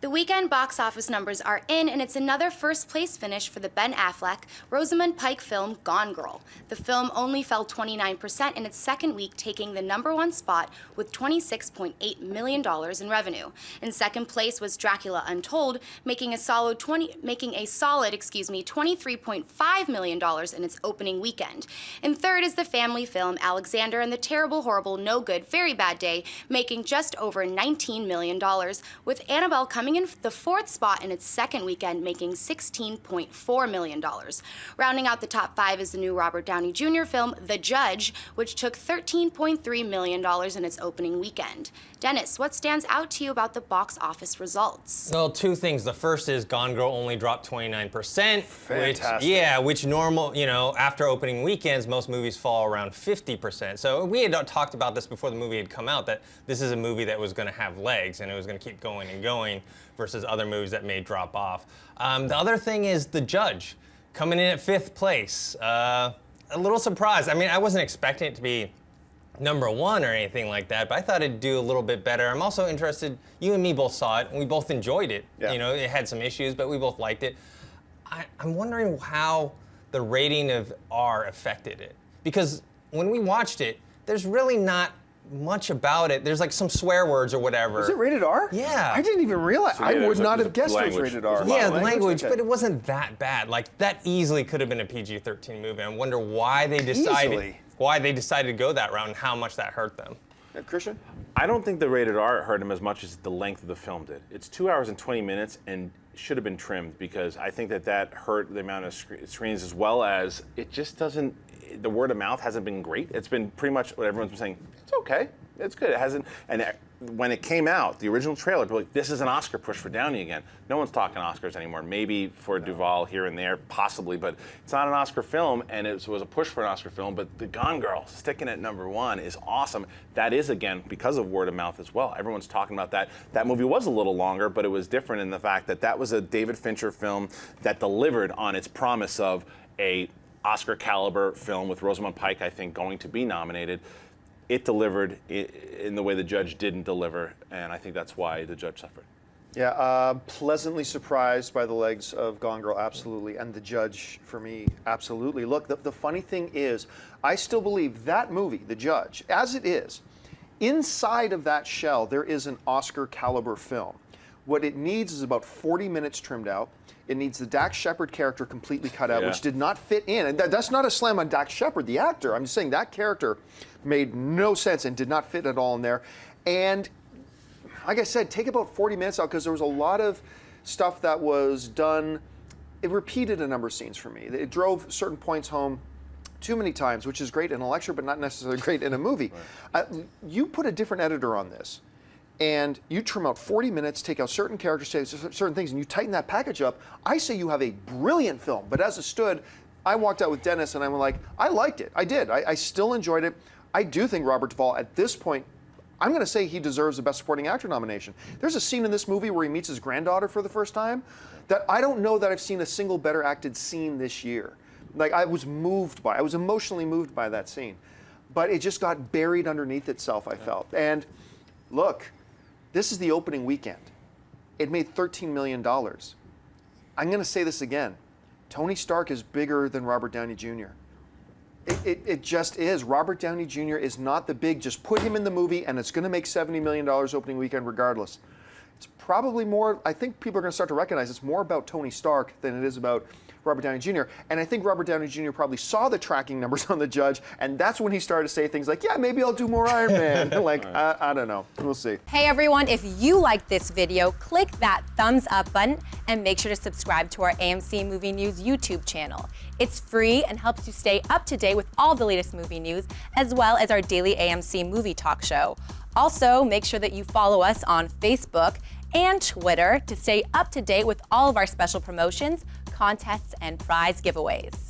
The weekend box office numbers are in, and it's another first-place finish for the Ben Affleck, Rosamund Pike film Gone Girl. The film only fell 29% in its second week, taking the #1 spot with $26.8 million in revenue. In second place was Dracula Untold, making a solid $23.5 million in its opening weekend. In third is the family film Alexander and the Terrible, Horrible, No Good, Very Bad Day, making just over $19 million, with Annabelle coming in the fourth spot in its second weekend, making $16.4 million. Rounding out the top five is the new Robert Downey Jr. film, The Judge, which took $13.3 million in its opening weekend. Dennis, what stands out to you about the box office results? Well, two things. The first is Gone Girl only dropped 29%. Fantastic. Which normal, after opening weekends, most movies fall around 50%. So we had talked about this before the movie had come out, that this is a movie that was going to have legs and it was going to keep going and going versus other movies that may drop off. The other thing is The Judge, coming in at 5th place. A little surprised. I mean, I wasn't expecting it to be #1 or anything like that, but I thought it'd do a little bit better. I'm also interested, you and me both saw it, and we both enjoyed it. Yeah. It had some issues, but we both liked it. I'm wondering how the rating of R affected it. Because when we watched it, there's really not much about it. There's like some swear words or whatever. Was it rated R? Yeah. I didn't even realize. So, I would not have guessed it was rated R. Yeah, language, but it wasn't that bad. Like, that easily could have been a PG-13 movie. I wonder why they decided to go that route and how much that hurt them. Christian? I don't think the rated R hurt him as much as the length of the film did. It's 2 hours and 20 minutes and should have been trimmed, because I think that hurt the amount of screens, as well as it just doesn't, the word of mouth hasn't been great. It's been pretty much what everyone's been saying. It's okay. It's good. It hasn't, and when it came out, the original trailer, people were like, this is an Oscar push for Downey again. No one's talking Oscars anymore. Maybe for Duvall here and there, possibly, but it's not an Oscar film, and it was a push for an Oscar film. But The Gone Girl, sticking at #1, is awesome. That is, again, because of word of mouth as well. Everyone's talking about that. That movie was a little longer, but it was different in the fact that that was a David Fincher film that delivered on its promise of a Oscar caliber film, with Rosamund Pike, I think, going to be nominated. It delivered in the way The Judge didn't deliver, and I think that's why The Judge suffered. Yeah, pleasantly surprised by the legs of Gone Girl, absolutely, and The Judge, for me, absolutely. Look, the funny thing is, I still believe that movie, The Judge, as it is, inside of that shell, there is an Oscar caliber film. What it needs is about 40 minutes trimmed out. It needs the Dax Shepard character completely cut out, which did not fit in. And that's not a slam on Dax Shepard, the actor. I'm just saying that character made no sense and did not fit at all in there. And like I said, take about 40 minutes out, because there was a lot of stuff that was done. It repeated a number of scenes for me. It drove certain points home too many times, which is great in a lecture, but not necessarily great in a movie. Right. You put a different editor on this, and you trim out 40 minutes, take out certain characters, certain things, and you tighten that package up, I say you have a brilliant film. But as it stood, I walked out with Dennis, and I'm like, I liked it. I did. I still enjoyed it. I do think Robert Duvall, at this point, I'm going to say he deserves the Best Supporting Actor nomination. There's a scene in this movie where he meets his granddaughter for the first time that I don't know that I've seen a single better acted scene this year. Like, I was emotionally moved by that scene. But it just got buried underneath itself, I felt. And look, this is the opening weekend. It made $13 million. I'm going to say this again. Tony Stark is bigger than Robert Downey Jr. It just is. Robert Downey Jr. is not the big, just put him in the movie and it's going to make $70 million opening weekend regardless. It's probably more, I think people are going to start to recognize it's more about Tony Stark than it is about Robert Downey Jr. And I think Robert Downey Jr. probably saw the tracking numbers on The Judge, and that's when he started to say things like, yeah, maybe I'll do more Iron Man. Like, I don't know. We'll see. Hey, everyone. If you liked this video, click that thumbs up button and make sure to subscribe to our AMC Movie News YouTube channel. It's free and helps you stay up to date with all the latest movie news, as well as our daily AMC movie talk show. Also, make sure that you follow us on Facebook and Twitter to stay up to date with all of our special promotions, contests, and prize giveaways.